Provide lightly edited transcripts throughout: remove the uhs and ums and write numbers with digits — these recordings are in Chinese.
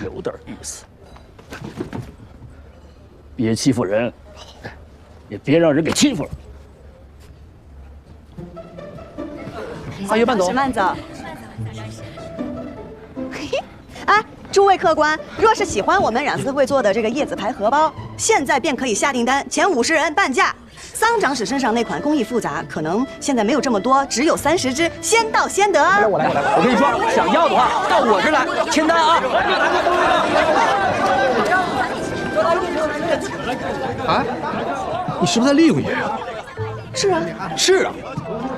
有点意思。别欺负人，也别让人给欺负了。阿姨慢走，慢走。嘿嘿，哎，诸位客官，若是喜欢我们冉思会做的这个叶子牌荷包，现在便可以下订单，前50人半价。桑长史身上那款工艺复杂，可能现在没有这么多，只有30只，先到先得。我来，我跟你说，想要的话到我这儿来签单啊！哎，你是不是在厉鬼爷啊？是啊，是啊。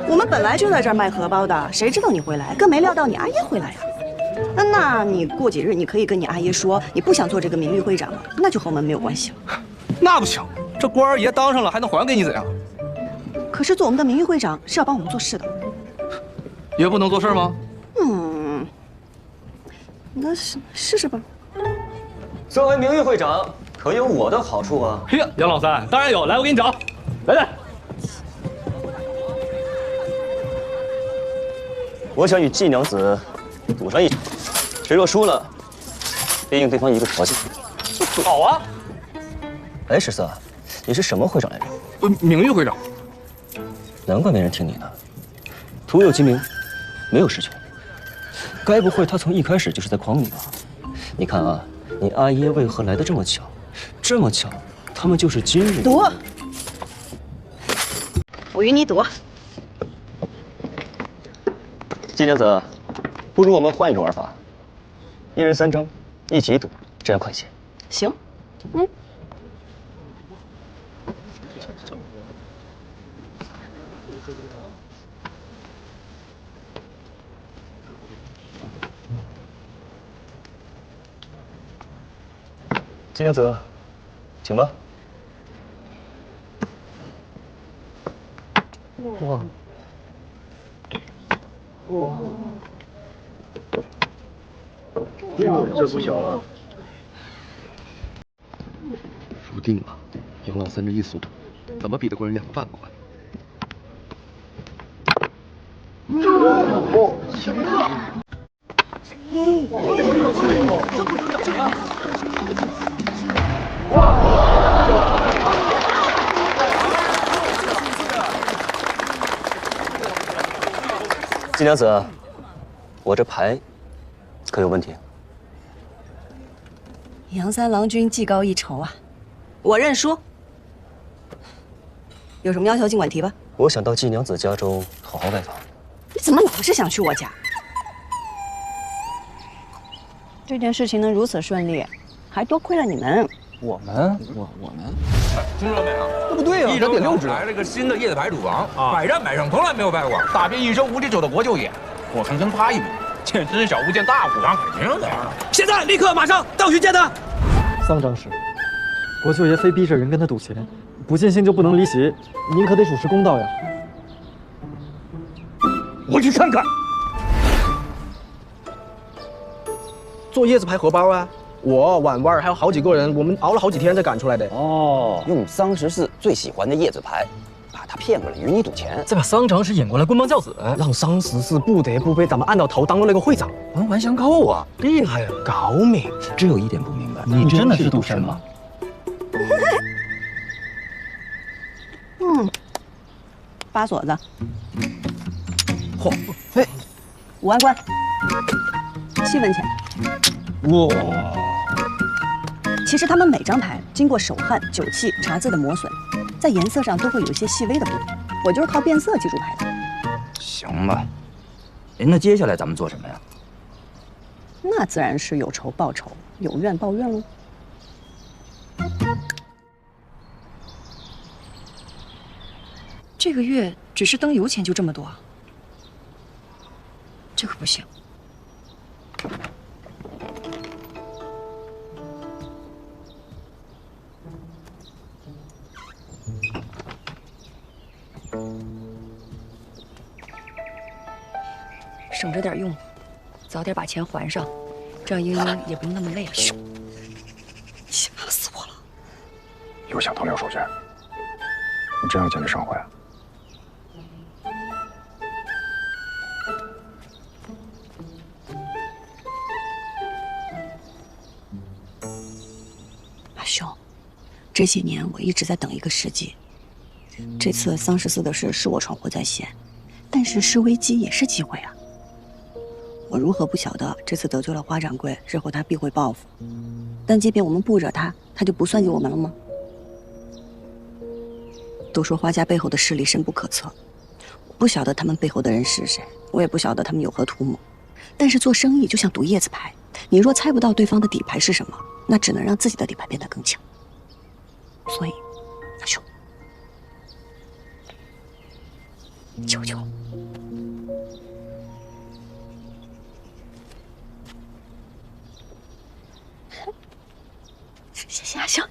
我们本来就在这儿卖荷包的，谁知道你会来？更没料到你阿爷会来呀。那你过几日你可以跟你阿爷说，你不想做这个名誉会长了，那就和我们没有关系了。那不行，这官儿爷当上了还能还给你怎样？可是做我们的名誉会长是要帮我们做事的。爷不能做事吗？那试试吧。作为名誉会长，可有我的好处啊！嘿呀，杨老三，当然有，来，我给你找，来。我想与季娘子赌上一场，谁若输了，便应对方一个条件。好啊。哎，十四，你是什么会长来着？名誉会长。难怪没人听你的，徒有其名，没有实权。该不会他从一开始就是在诓你吧？你看啊，你阿爷为何来得这么巧？这么巧，他们就是今日赌。我与你赌。季娘子，不如我们换一种玩法，一人3张，一起赌，这样快些。行，季娘子，请吧。哇！这不小了。输定了，杨老三这一锁，怎么比得过人家范官？季娘子，我这牌可有问题？杨三郎君技高一筹啊，我认输。有什么要求尽管提吧。我想到季娘子家中好好拜访。你怎么老是想去我家？这件事情能如此顺利，还多亏了你们。我们，听说没有？那不对呀，益州点6只。来了个新的叶子牌主王，百战百胜，从来没有败过，打遍益州无敌手的国舅爷，我看跟他一比，简直是小巫见大巫，让肯定的呀！现在立刻马上到去见他。桑长史，国舅爷非逼着人跟他赌钱，不尽兴就不能离席，您可得主持公道呀！我去看看。做叶子牌荷包啊！我婉婉还有好几个人，我们熬了好几天才赶出来的。哦，用桑十四最喜欢的叶子牌，把他骗过来与你赌钱，再把桑长史引过来棍棒教子，让桑十四不得不被咱们按到头当做那个会长，环环相扣啊！厉害啊，高明。只有一点不明白，你真的是赌神吗？扒锁子。嚯，哎5万贯，7文钱。哇！其实他们每张牌经过手汗、酒气、茶渍的磨损，在颜色上都会有一些细微的不同。我就是靠变色记住牌的。行吧，那接下来咱们做什么呀？那自然是有仇报仇，有怨报怨喽。这个月只是灯油钱就这么多，这可不行。省着点用，早点把钱还上，这样英英也不用那么累了。嘘，吓死我了！又想偷溜手续？你真要见这上回啊？兄，这些年我一直在等一个时机。这次桑十四的事是我闯祸在先，但是是危机也是机会啊。我如何不晓得这次得罪了花掌柜，日后他必会报复。但即便我们不惹他，他就不算计我们了吗？都说花家背后的势力深不可测，我不晓得他们背后的人是谁，我也不晓得他们有何图谋。但是做生意就像赌叶子牌，你若猜不到对方的底牌是什么，那只能让自己的底牌变得更强。所以，阿兄，求求。谢谢阿兄。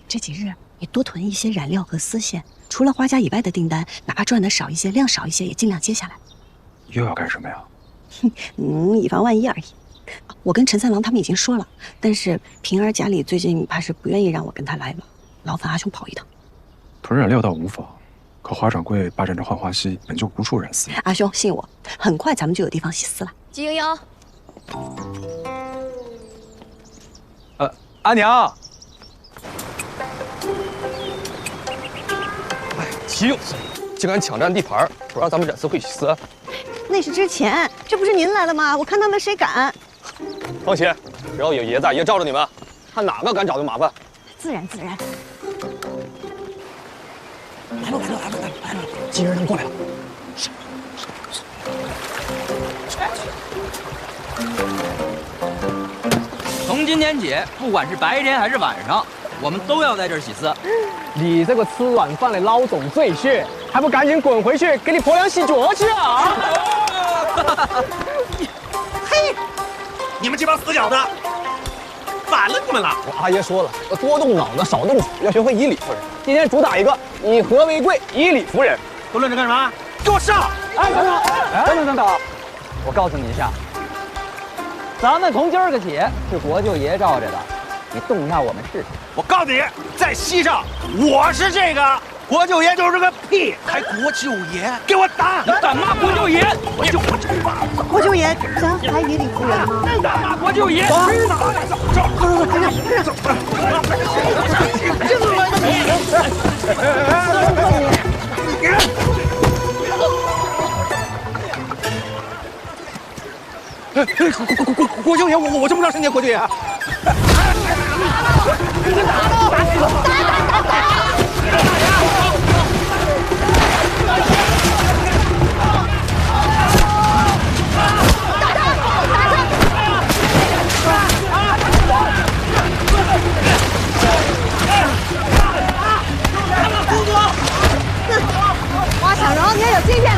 这几日你多囤一些染料和丝线，除了花家以外的订单，哪怕赚的少一些、量少一些，也尽量接下来。又要干什么呀？以防万一而已。我跟陈三郎他们已经说了，但是平儿家里最近怕是不愿意让我跟他来了，劳烦阿兄跑一趟。囤染料倒无妨，可华掌柜霸占着浣花溪，本就无处染丝。阿兄信我，很快咱们就有地方洗丝了。季莹莹，阿娘。哎，岂有此理！竟敢抢占地盘，不让咱们染丝会洗丝。那是之前，这不是您来了吗？我看他们谁敢。放心，只要有爷在，爷罩着你们，看哪个敢找就麻烦。自然自然。来了，金人他们过来了。从今天起，不管是白天还是晚上，我们都要在这儿洗丝。你这个吃软饭的老总赘婿，还不赶紧滚回去给你婆娘洗脚去啊！嘿，你们这帮死小子，反了你们了！我阿爷说了，要多动脑子，少动手，要学会以理服人。今天主打一个以和为贵，以理服人。都愣着干什么？给我上！哎，等等，我告诉你一下，咱们从今儿个起是国舅爷罩着的，你动一下我们试试。我告诉你，在西上，我是这个国舅爷就是个屁，还国舅爷，给我打！你敢骂国舅爷？国舅爷，咱还以理服人吗？敢骂国舅爷？国舅爷，我真不知道是你国舅爷。花小柔，你也有经验。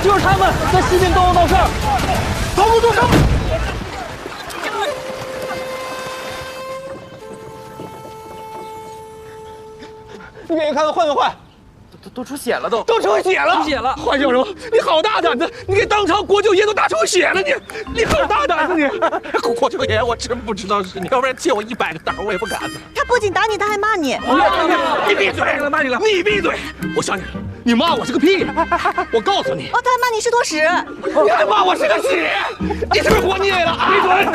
就是他们在西边东闹事儿，走路动手！你给人看看坏没坏？都出血了，都出血了！出血了！浣小柔，你好大胆子！你给当朝国舅爷都打出血了，你好大胆子你！国舅爷，我真不知道是你，要不然借我100个胆我也不敢。他不仅打你，他还骂你。你闭嘴！骂你了，你闭嘴！我想你了，你骂我是个屁！我告诉你，哦，他还骂你是坨屎。你还骂我是个屎！你是不是活腻了？闭嘴！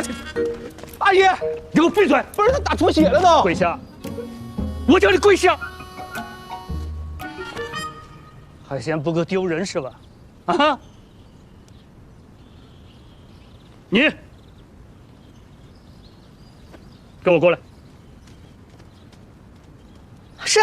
阿姨，你给我闭嘴！不是他打出血了都。跪下！我叫你跪下！还嫌不够丢人是吧？啊！你跟我过来。是。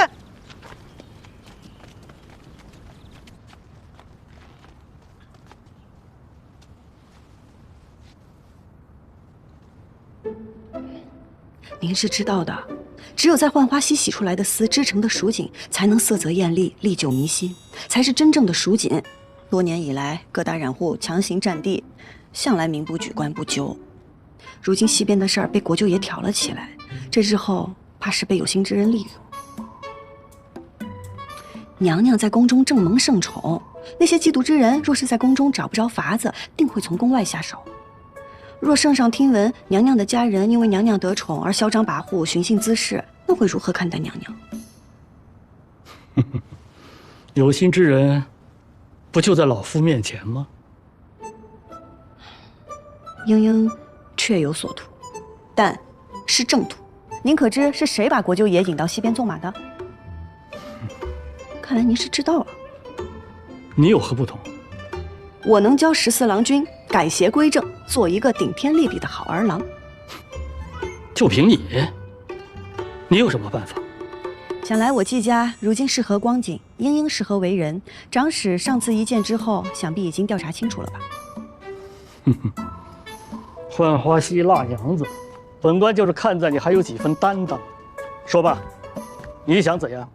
您是知道的，只有在浣花溪洗出来的丝织成的蜀锦，才能色泽艳丽，历久弥新，才是真正的蜀锦。多年以来，各大染户强行占地，向来民不举，官不究。如今西边的事儿被国舅爷挑了起来，这之后怕是被有心之人利用。娘娘在宫中正蒙圣宠，那些嫉妒之人若是在宫中找不着法子，定会从宫外下手。若圣上听闻娘娘的家人因为娘娘得宠而嚣张跋扈、寻衅滋事，那会如何看待娘娘？有心之人，不就在老夫面前吗？英英确有所图，但是正途。您可知是谁把国舅爷引到西边纵马的？看来您是知道了。你有何不同？我能教14郎君改邪归正，做一个顶天立地的好儿郎。就凭你，你有什么办法？想来我季家如今是何光景，英英是何为人，长史上次一见之后，想必已经调查清楚了吧？浣花溪辣娘子，本官就是看在你还有几分担当。说吧，你想怎样？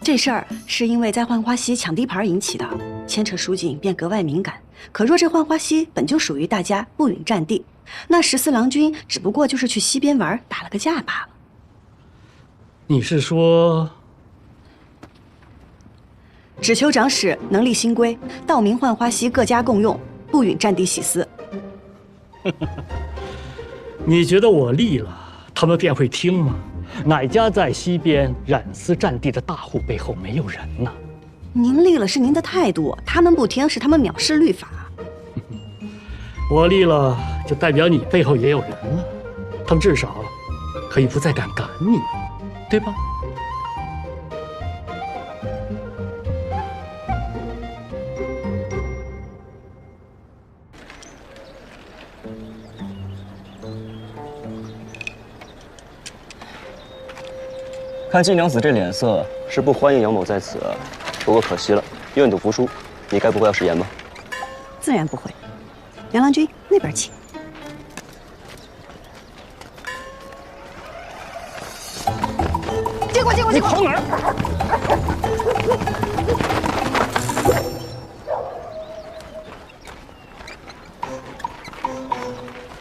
这事儿是因为在浣花溪抢地盘引起的，牵扯蜀锦便格外敏感。可若这浣花溪本就属于大家，不允占地，那14郎君只不过就是去西边玩，打了个架罢了。你是说，只求长史能立新规，道明浣花溪各家共用，不允占地洗私。你觉得我立了，他们便会听吗？哪家在西边染丝占地的大户背后没有人呢？您立了是您的态度，他们不听是他们藐视律法。我立了，就代表你背后也有人了，他们至少可以不再敢赶你，对吧？看季娘子这脸色，是不欢迎杨某在此。不过可惜了，愿赌服输，你该不会要食言吧？自然不会。杨郎君那边请。借过，借过，借过！你跑哪儿？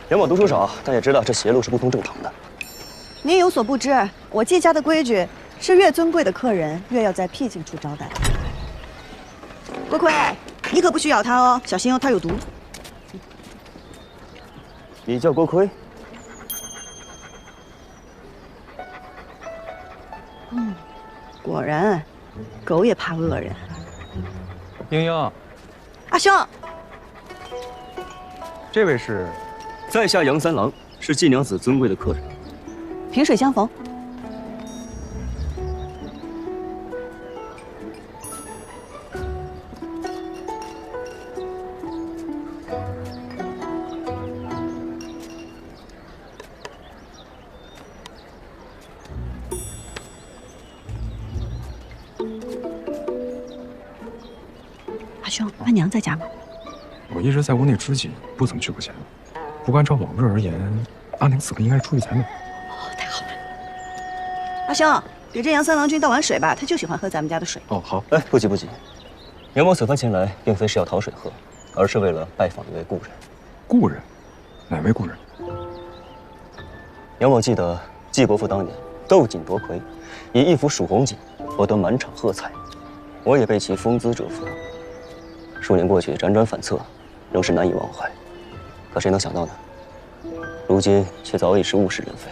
杨某读书少，但也知道这邪路是不通正常的。您有所不知，我季家的规矩是越尊贵的客人越要在僻静处招待。郭奎，你可不许咬他哦，小心哦，他有毒。你叫郭奎？果然，狗也怕恶人。英英，阿兄，这位是，在下杨三郎，是季娘子尊贵的客人。萍水相逢。阿兄，阿娘在家吗？我一直在屋内支紧，不怎么去过前。不过按照往日而言，阿娘此刻应该出去才对。太好了。阿兄，给这杨三郎君倒碗水吧，他就喜欢喝咱们家的水。哦，好。哎，不急不急，杨某此番前来，并非是要讨水喝，而是为了拜访一位故人。故人？哪位故人？杨某记得季伯父当年斗锦夺魁，以一幅蜀红锦博得满场喝彩，我也被其风姿折服。数年过去，辗转反侧，仍是难以忘怀。可谁能想到呢？如今却早已是物是人非。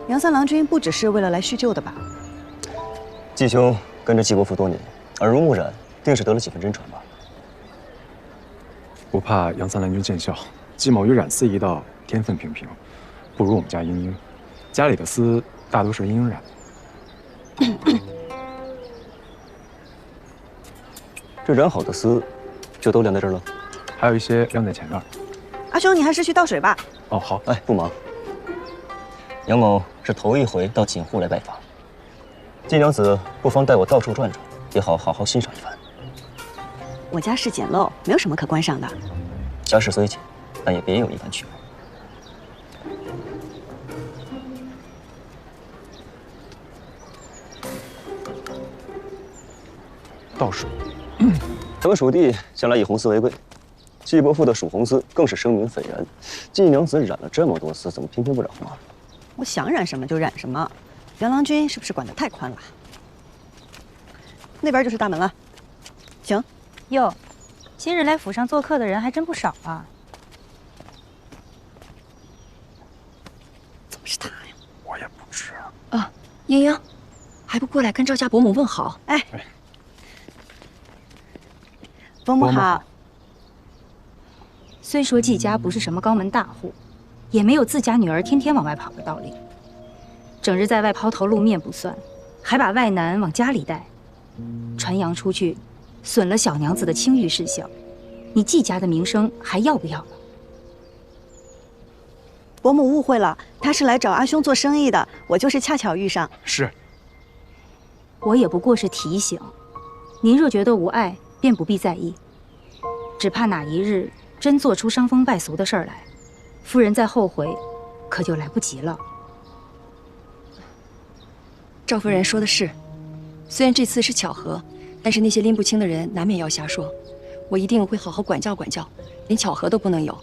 杨三郎君不只是为了来叙旧的吧？季兄跟着季伯父多年，耳濡目染，定是得了几分真传吧。不怕杨三郎君见笑，季某与冉丝一道天分平平，不如我们家英英。家里的丝大多是英英染的。这染好的丝，就都晾在这儿了。还有一些晾在前院。阿兄，你还是去倒水吧。哦，好。哎，不忙。杨某是头一回到锦户来拜访，季娘子不妨带我到处转转，也好好欣赏一番。我家世简陋，没有什么可观赏的。家世虽简，但也别有一番趣味。倒水。咱们蜀地向来以红丝为贵，季伯父的蜀红丝更是声名斐然。季娘子染了这么多丝，怎么偏偏不染花？我想染什么就染什么。杨郎君是不是管得太宽了？那边就是大门了。行。哟，今日来府上做客的人还真不少啊。怎么是他呀？我也不知啊。啊，英英，还不过来跟赵家伯母问好？哎。伯母好。虽说季家不是什么高门大户，也没有自家女儿天天往外跑的道理。整日在外抛头露面不算，还把外男往家里带，传扬出去，损了小娘子的清誉事项，你季家的名声还要不要了？伯母误会了，他是来找阿兄做生意的，我就是恰巧遇上。是。我也不过是提醒，您若觉得无碍，便不必在意。只怕哪一日真做出伤风败俗的事儿来，夫人再后悔，可就来不及了。赵夫人说的是，虽然这次是巧合，但是那些拎不清的人难免要瞎说，我一定会好好管教管教，连巧合都不能有。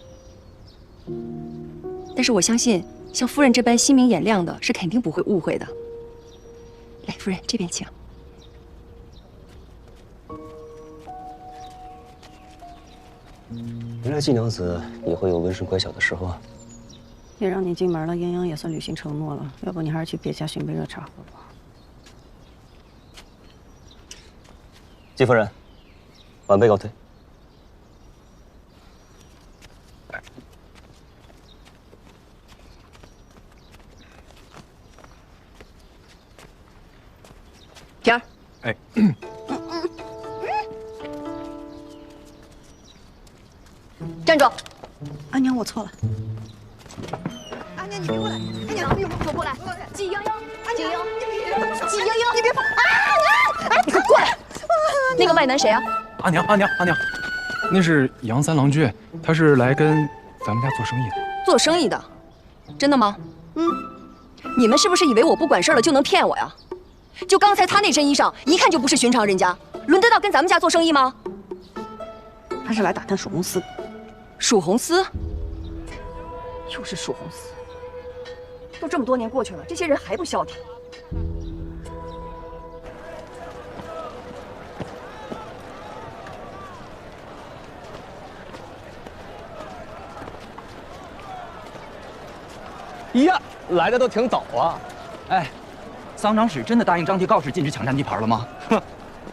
但是我相信，像夫人这般心明眼亮的，是肯定不会误会的。来，夫人这边请。原来季娘子也会有温顺乖巧的时候啊。也让你进门了，泱泱也算履行承诺了。要不你还是去别家寻杯热茶喝吧。季夫人，晚辈告退。田儿，哎，站住！阿娘，我错了。阿娘，你别过来！阿娘，别过来！季泱泱，季泱泱，季泱泱，你别跑！啊！你快过来！那个外男谁啊？阿娘，那是杨三郎君，他是来跟咱们家做生意的。做生意的，真的吗？你们是不是以为我不管事了就能骗我呀？就刚才他那身衣裳，一看就不是寻常人家，轮得到跟咱们家做生意吗？他是来打探蜀红丝。蜀红丝？又是蜀红丝。都这么多年过去了，这些人还不消停。呀，来的都挺早啊！哎，桑长史真的答应张贴告示禁止抢占地盘了吗？哼，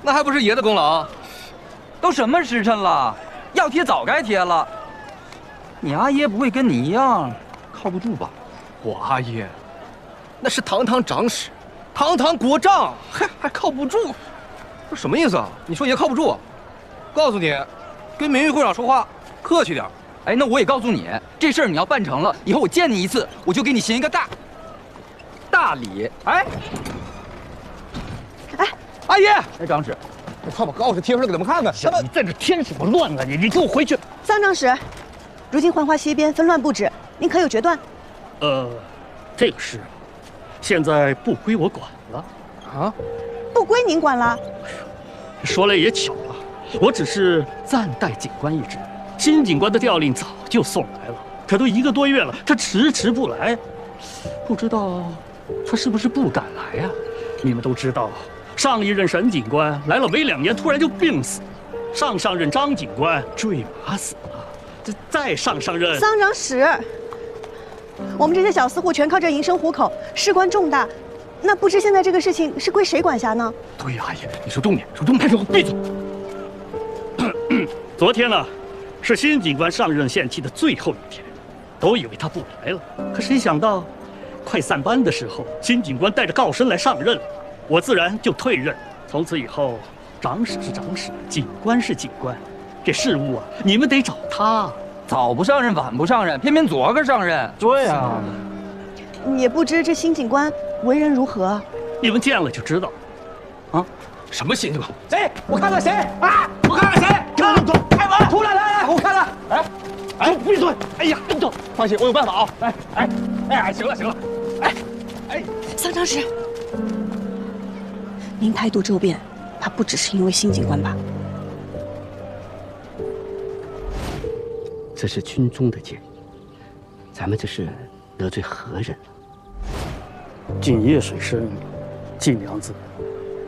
那还不是爷的功劳？都什么时辰了，要贴早该贴了。你阿爷不会跟你一样靠不住吧？我阿爷，那是堂堂长史，堂堂国丈，还靠不住？这什么意思啊？你说爷靠不住？告诉你，跟名誉会长说话客气点。哎，那我也告诉你，这事儿你要办成了，以后我见你一次，我就给你行一个大礼。哎，阿爷，哎，长史，快把告示贴出来给他们看看。你在这添什么乱啊？你给我回去！桑长史，如今浣花西边纷乱不止，您可有决断？这个事现在不归我管了。啊？不归您管了？说来也巧啊，我只是暂代警官一职。新警官的调令早就送来了，可都1个多月了，他迟迟不来，不知道他是不是不敢来呀？你们都知道，上一任沈警官来了没2年，突然就病死了；上任张警官坠马死了，这再上任桑长史，我们这些小私户全靠这营生糊口，事关重大，那不知现在这个事情是归谁管辖呢？对呀，阿爷，你说重点，说重点，闭嘴！昨天呢？是新警官上任限期的最后一天，都以为他不来了。可谁想到，快散班的时候，新警官带着告身来上任了，我自然就退任。从此以后，长史是长史，警官是警官，这事务啊，你们得找他。早不上任，晚不上任，偏偏昨个上任。对呀，也不知这新警官为人如何。你们见了就知道。啊，什么新警官？谁？我看看谁啊！我看看谁！开门！出来！来，我看看。哎，闭嘴！哎呀，动手！放心，我有办法啊！哎，行了，桑长史，您态度骤变，怕不只是因为新警官吧？这是军中的建议，咱们这是得罪何人了？静夜水深，季娘子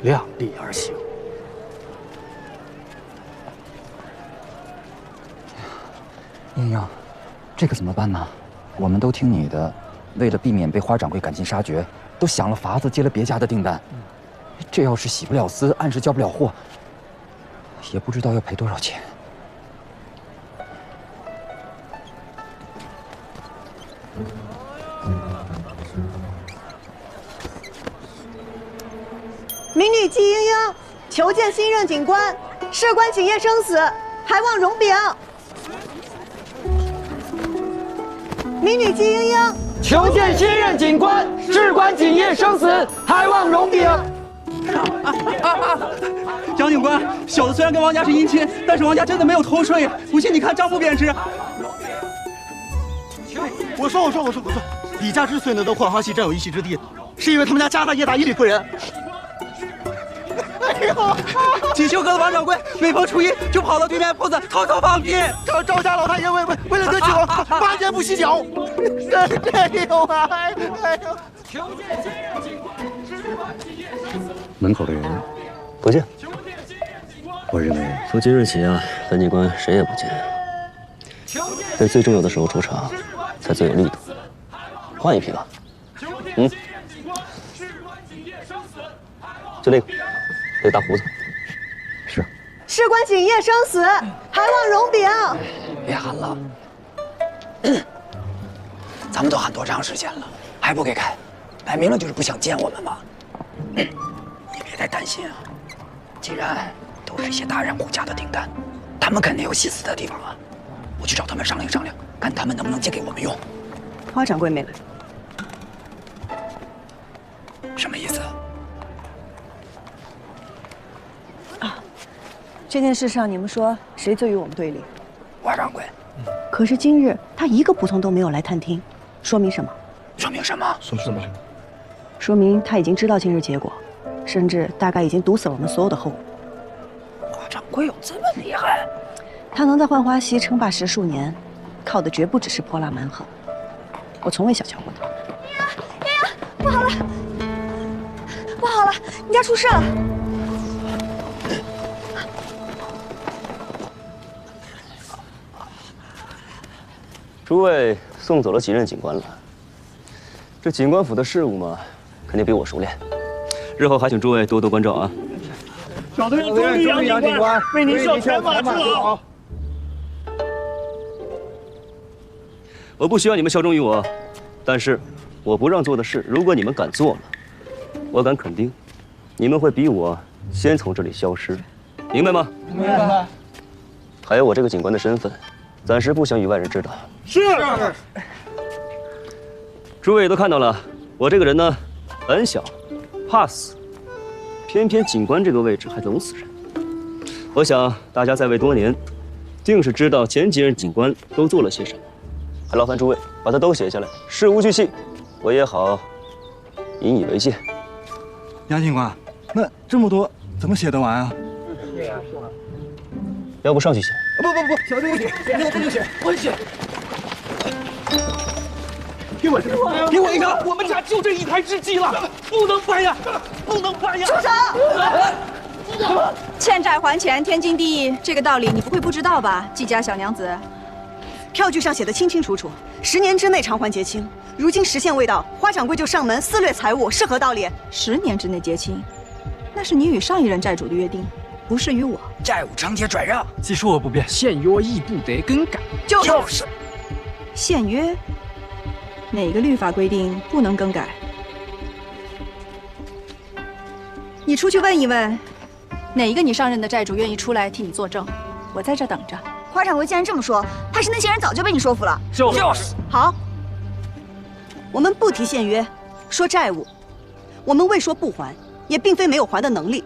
量力而行。泱泱，这可怎么办呢？我们都听你的，为了避免被花掌柜赶尽杀绝，都想了法子接了别家的订单。这要是洗不了丝，按时交不了货，也不知道要赔多少钱。民女季莺莺求见新任警官，事关景业生死，还望容禀。民女季莺莺求见新任警官，事关景业生死，还望容禀。张警官，小的虽然跟王家是姻亲，但是王家真的没有偷税，不信你看账簿便知。我说，李家之所以能得浣花溪占有一席之地，是因为他们家家大业大，一理亏人。哎呦！锦绣阁的王掌柜每逢初一就跑到对面铺子偷放屁。赵家老太爷为了得酒，8年不洗脚。哎呦啊！哎呦！门口的人不见。我认为从今日起啊，本警官谁也不见，在最重要的时候出场才最有力度。换一批吧。就那个大胡子。是。事关景业生死，还望容禀。别喊了，咱们都喊多长时间了，还不给开？摆明了就是不想见我们嘛。你别太担心啊，既然都是一些大人物家的订单，他们肯定有心思的地方啊。我去找他们商量商量，看他们能不能借给我们用。花掌柜没来。什么意思？这件事上，你们说谁最与我们对立？花掌柜。可是今日他一个仆从都没有来探听，说明什么？说明什么？说什么？说明他已经知道今日结果，甚至大概已经堵死了我们所有的后路。花掌柜有这么厉害？他能在浣花溪称霸10数年，靠的绝不只是泼辣蛮横。我从未小瞧过他。哎呀，不好了，不好了，你家出事了！诸位送走了几任警官了，这警官府的事务嘛，肯定比我熟练。日后还请诸位多多关照啊！小的愿忠于杨警官，为您效犬马之劳。我不需要你们效忠于我，但是我不让做的事，如果你们敢做了，我敢肯定，你们会比我先从这里消失，明白吗？明白。还有我这个警官的身份，暂时不想与外人知道。是。诸位也都看到了，我这个人呢，胆小，怕死，偏偏警官这个位置还容死人。我想大家在位多年，定是知道前几任警官都做了些什么。还劳烦诸位把它都写下来，事无巨细，我也好引以为戒。杨警官，那这么多怎么写得完啊？是啊。要不上去写？不，小弟不写，我不能写，我写。给我一张，我们家就这一台之机了，不能翻呀，不能翻呀！住手！欠债还钱，天经地义，这个道理你不会不知道吧，季家小娘子？票据上写的清清楚楚，10年之内偿还结清。如今时限未到，花掌柜就上门私掠财物，是何道理？10年之内结清，那是你与上一任债主的约定，不是与我。债务承接转让，既说我不变，现约亦不得更改。就是。现约，哪个律法规定不能更改？你出去问一问，哪一个你上任的债主愿意出来替你作证？我在这等着。花掌柜既然这么说，怕是那些人早就被你说服了。就是。好，我们不提现约，说债务。我们未说不还，也并非没有还的能力。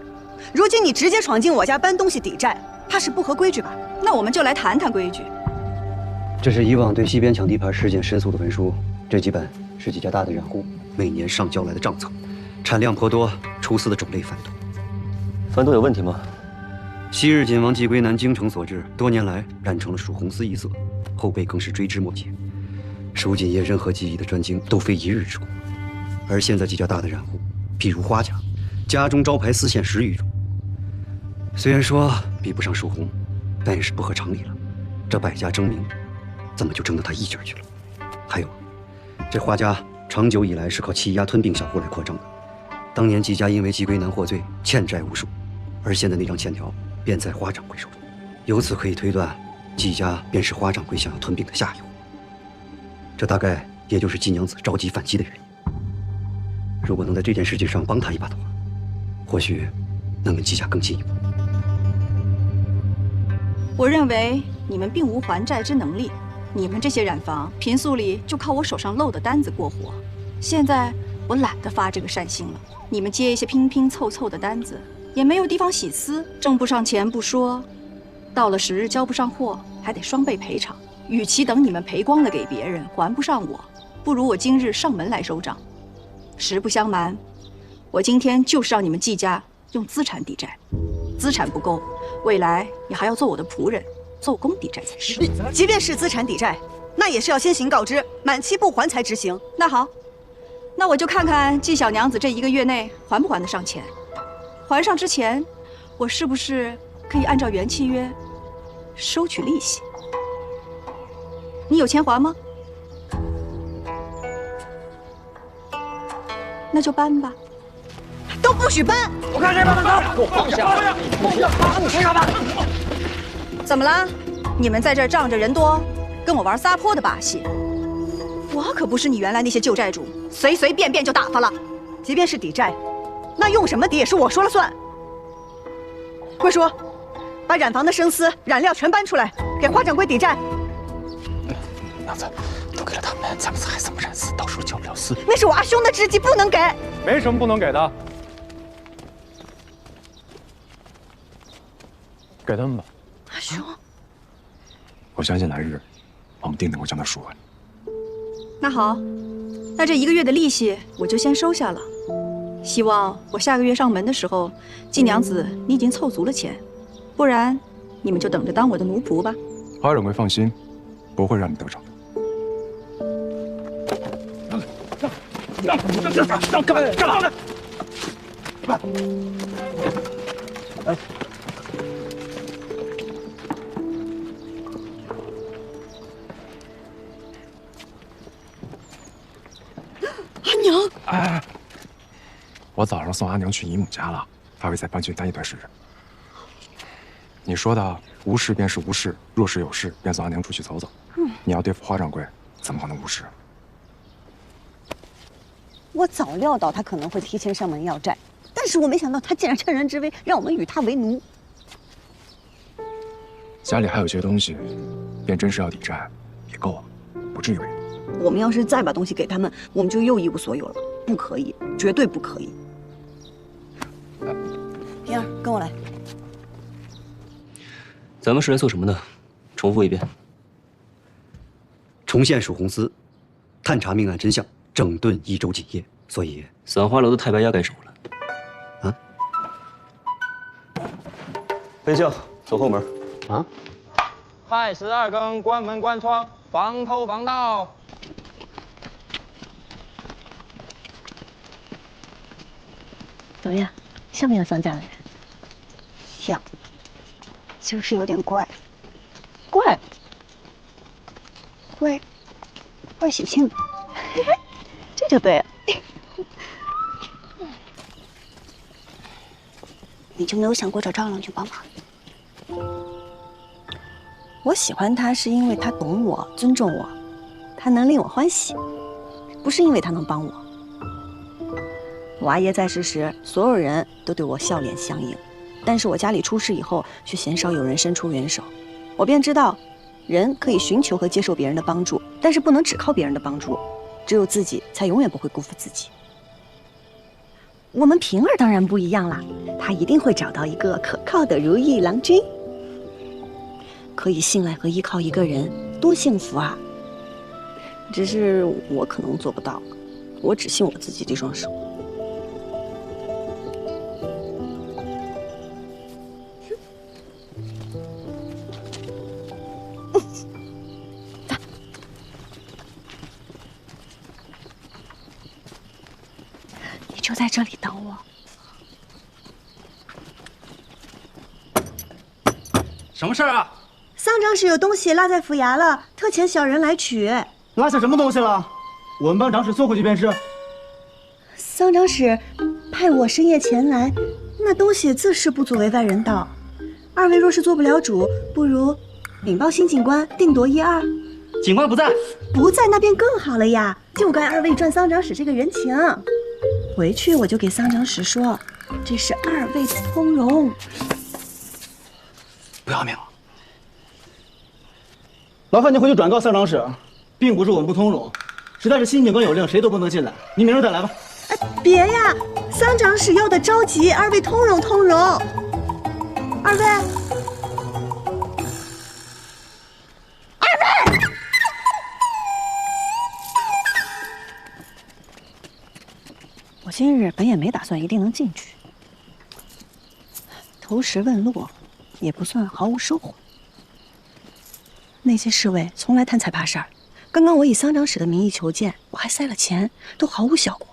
如今你直接闯进我家搬东西抵债，怕是不合规矩吧？那我们就来谈谈规矩。这是以往对西边抢地盘事件申诉的文书，这几本是几家大的染户每年上交来的账册，产量颇多，出司的种类繁多。繁多有问题吗？昔日锦王季归南京城所制，多年来染成了曙红丝一色，后辈更是追之莫及。蜀锦业任何技艺的专精都非一日之功，而现在几家大的染户，譬如花家，家中招牌丝线10余种。虽然说比不上曙红，但也是不合常理了。这百家争鸣，怎么就争到他一家去了？还有，这花家长久以来是靠欺压吞并小户来扩张的。当年季家因为季归南获罪，欠债无数，而现在那张欠条便在花掌柜手中。由此可以推断，季家便是花掌柜想要吞并的下一户。这大概也就是季娘子着急反击的原因。如果能在这件事情上帮他一把的话，或许能跟季家更进一步。我认为你们并无还债之能力，你们这些染坊平素里就靠我手上漏的单子过活。现在我懒得发这个善心了，你们接一些拼拼凑凑的单子，也没有地方洗私，挣不上钱不说，到了时日交不上货，还得双倍赔偿。与其等你们赔光了给别人还不上我，不如我今日上门来收账。实不相瞒，我今天就是让你们季家用资产抵债，资产不够，未来你还要做我的仆人，做工抵债才是。即便是资产抵债，那也是要先行告知，满期不还才执行。那好，那我就看看季小娘子这1个月内还不还得上钱。还上之前，我是不是可以按照原契约收取利息？你有钱还吗？那就搬吧。都不许搬！我看谁把他打！给我放下！你干嘛？怎么了？你们在这儿仗着人多，跟我玩撒泼的把戏？我可不是你原来那些旧债主，随随便便就打发了。即便是抵债，那用什么抵也是我说了算。桂叔，把染坊的生丝、染料全搬出来，给花掌柜抵债。娘子，都给了他们，咱们还怎么染丝？到时候交不了丝。那是我阿兄的知己，不能给。没什么不能给的，给他们吧。阿兄，我相信来日，我们定能够将他赎回。那好，那这1个月的利息我就先收下了。希望我下个月上门的时候，季娘子你已经凑足了钱，不然你们就等着当我的奴仆吧。花掌柜放心，不会让你得逞的。干嘛呢？哎，阿娘，哎，我早上送阿娘去姨母家了，她会在搬去待一段时日。你说的无事便是无事，若是有事便送阿娘出去走走。你要对付花掌柜，怎么可能无事？我早料到他可能会提前上门要债，但是我没想到他竟然趁人之危，让我们与他为奴。家里还有些东西，便真是要抵债，也够了，不至于为奴。我们要是再把东西给他们，我们就又一无所有了。不可以，绝对不可以。平儿，跟我来。咱们是来做什么的？重复一遍。重现蜀红司，探查命案真相，整顿一州锦业。所以，散花楼的太白鸭该收了。啊！飞将，走后门。啊！亥时2更，关门关窗，防偷防盗。怎么样，像不像丧家的人？像，就是有点怪。怪喜庆，这就对了。你就没有想过找赵郎去帮忙？我喜欢他是因为他懂我、尊重我，他能令我欢喜，不是因为他能帮我。我阿爷在世时，所有人都对我笑脸相迎，但是我家里出事以后，却鲜少有人伸出援手。我便知道，人可以寻求和接受别人的帮助，但是不能只靠别人的帮助，只有自己才永远不会辜负自己。我们平儿当然不一样啦，她一定会找到一个可靠的如意郎君，可以信赖和依靠一个人，多幸福啊！只是我可能做不到，我只信我自己这双手。你就在这里等我。什么事儿啊？丧长室有东西落在府衙了，特遣小人来取。落下什么东西了？我们帮长史送回去便是。丧长室派我深夜前来，那东西自是不足为外人道。二位若是做不了主，不如禀报新警官，定夺一二。警官不在，不在那便更好了呀，就该二位赚丧长室这个人情。回去我就给丧长室说，这是二位从容。不要命了！劳烦您回去转告校长室，并不是我们不通融，实在是新警官有令，谁都不能进来。您明儿再来吧。哎，别呀，乡长室要的着急，二位通融通融。二位，我今日本也没打算一定能进去，投石问路，也不算毫无收获。那些侍卫从来贪财怕事儿，刚刚我以乡长室的名义求见，我还塞了钱，都毫无效果，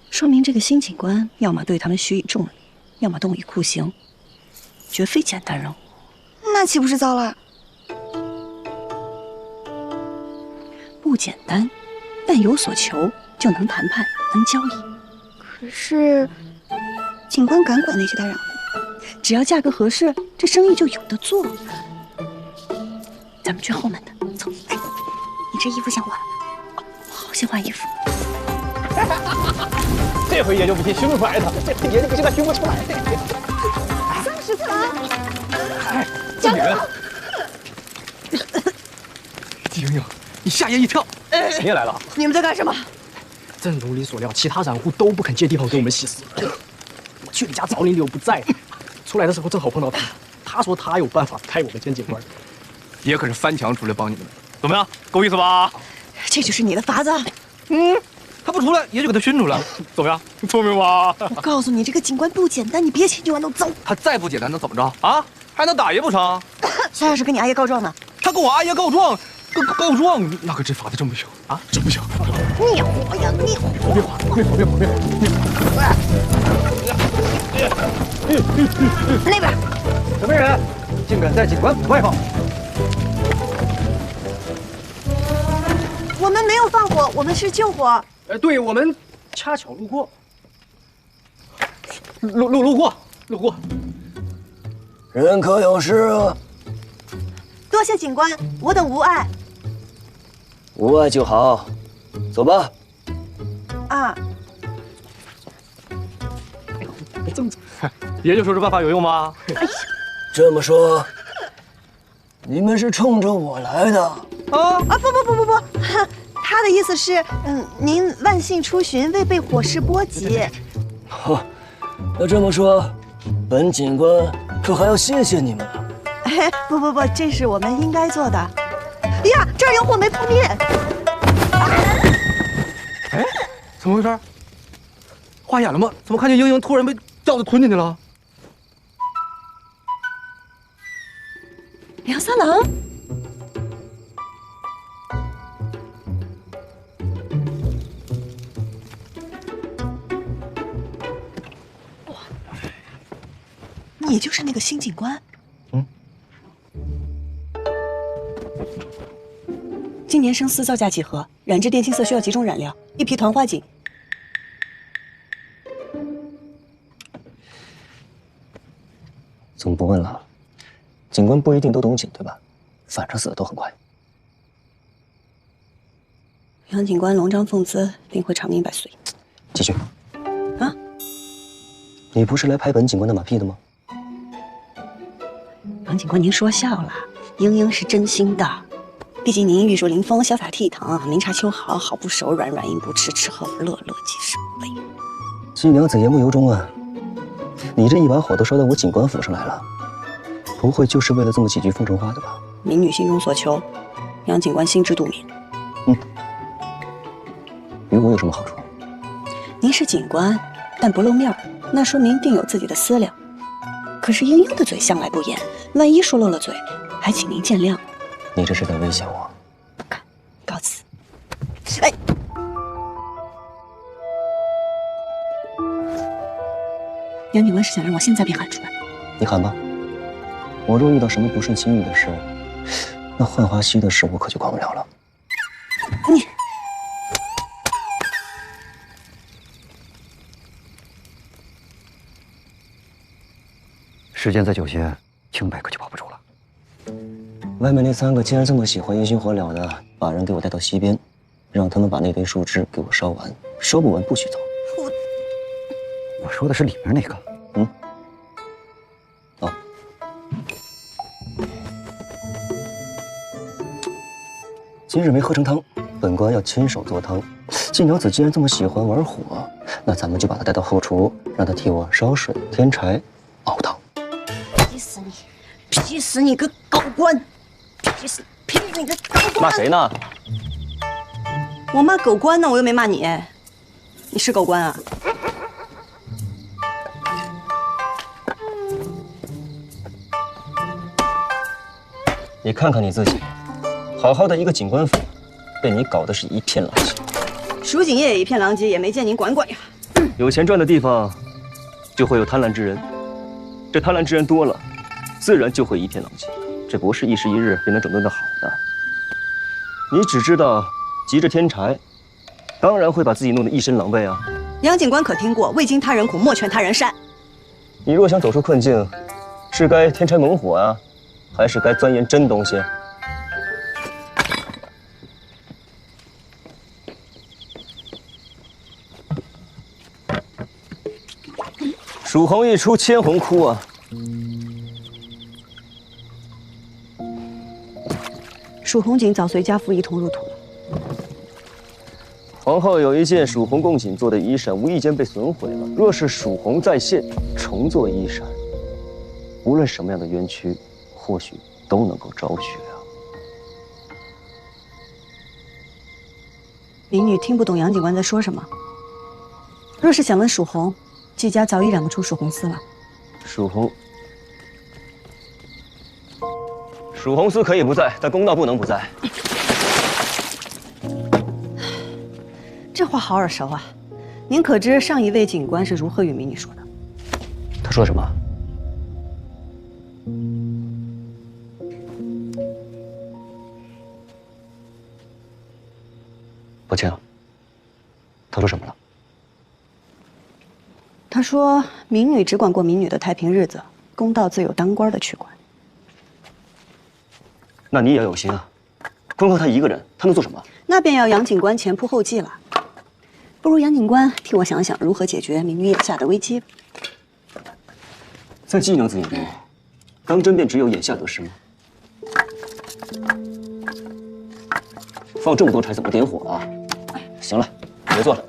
说明这个新警官要么对他们许以重礼，要么动以酷刑，绝非简单人物。那岂不是糟了？不简单，但有所求就能谈判，能交易。可是，警官敢管那些大让户？只要价格合适，这生意就有的做。咱们去后门的，走。哎，你这衣服像我，好想换衣服。这回爷就不信熏不出来他，这回爷就不信他熏不出来。30层。哎，这女人，季莹莹，你吓爷一跳。你也来了？你们在干什么？真如你所料，其他染户都不肯借地方给我们洗死。我去你家找你，你又不在，出来的时候正好碰到他。他说他有办法开我们监警官。爷可是翻墙出来帮你们的，怎么样？够意思吧？这就是你的法子。他不出来，爷就给他熏出来，怎么样？聪明吧？我告诉你，这个警官不简单，你别请就完都走。他再不简单能怎么着啊？还能打爷不成？他要是跟你阿爷告状呢？他跟我阿爷告状，告状，那可这法子真不行啊，真不行！你活呀你！那边，什么人？竟敢在警官府外放！我们没有放火，我们是救火。对，我们恰巧路过。路过。人可有事啊？多谢警官，我等无碍。无碍就好，走吧。啊。爷就说这办法有用吗？这么说，你们是冲着我来的？不，他的意思是，您万幸出巡，未被伙食波及。那这么说，本警官可还要谢谢你们了。不，这是我们应该做的。呀，这儿有火没扑灭。哎，怎么回事？花眼了吗？怎么看见英英突然被轿子吞进去了？梁三郎。你就是那个新警官？今年生丝造价几何？染制电青色需要几种染料？一匹团花锦。总不问了，警官不一定都懂锦，对吧？反正死的都很快。杨警官龙章凤姿，定会长命百岁。继续。啊？你不是来拍本警官的马屁的吗？杨警官，您说笑了，英英是真心的。毕竟您玉树临风，潇洒倜傥，明察秋毫，好不手软，软硬不吃，吃喝不乐，乐极生悲。季娘子言不由衷啊！你这一把火都烧到我警官府上来了，不会就是为了这么几句风尘话的吧？民女心中所求，杨警官心知肚明。与我有什么好处？您是警官，但不露面，那说明定有自己的思量。可是英英的嘴向来不严，万一说漏了嘴，还请您见谅。你这是在威胁我？告辞。哎，杨警官是想让我现在便喊出来？你喊吧。我若遇到什么不顺心意的事，那浣花溪的事我可就管不了了。你。时间再久些，清白可就保不住了。外面那3个既然这么喜欢烟熏火燎的，把人给我带到溪边，让他们把那堆树枝给我烧完，烧不完不许走。我说的是里面那个。嗯。哦。今日没喝成汤，本官要亲手做汤。季娘子既然这么喜欢玩火，那咱们就把她带到后厨，让她替我烧水、添柴、熬汤。劈死你！劈死你个狗官！劈死你个狗官！骂谁呢？我骂狗官呢，我又没骂你。你是狗官啊？你看看你自己，好好的一个警官府，被你搞得是一片狼藉。蜀锦业也一片狼藉，也没见您管管呀。有钱赚的地方，就会有贪婪之人。这贪婪之人多了，自然就会一片狼藉。这不是一时一日便能整顿得好的。你只知道急着添柴，当然会把自己弄得一身狼狈啊。杨警官可听过“未经他人苦，莫劝他人善”？你若想走出困境，是该添柴猛火啊，还是该钻研真东西？蜀红一出千红哭啊！蜀红锦早随家父一同入土了。皇后有一件蜀红贡锦做的衣衫，无意间被损毁了。若是蜀红再现，重做衣衫，无论什么样的冤屈，或许都能够昭雪啊。民女听不懂杨警官在说什么。若是想问蜀红，季家早已染不出蜀红丝了。蜀红丝可以不在，但公道不能不在。这话好耳熟啊！您可知上一位警官是如何与民女说的？他说什么？抱歉啊，他说什么了？他说：“民女只管过民女的太平日子，公道自有当官的去管。”那你也要有心啊！光靠他一个人，他能做什么？那便要杨警官前仆后继了。不如杨警官替我想想如何解决民女眼下的危机。在季娘子眼中，当真便只有眼下得失吗？放这么多柴怎么点火啊？行了，别做了，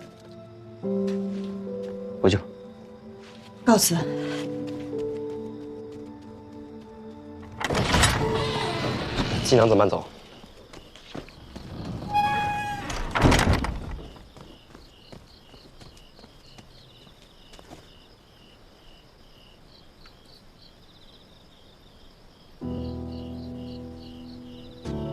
回去吧。告辞。季娘子慢走。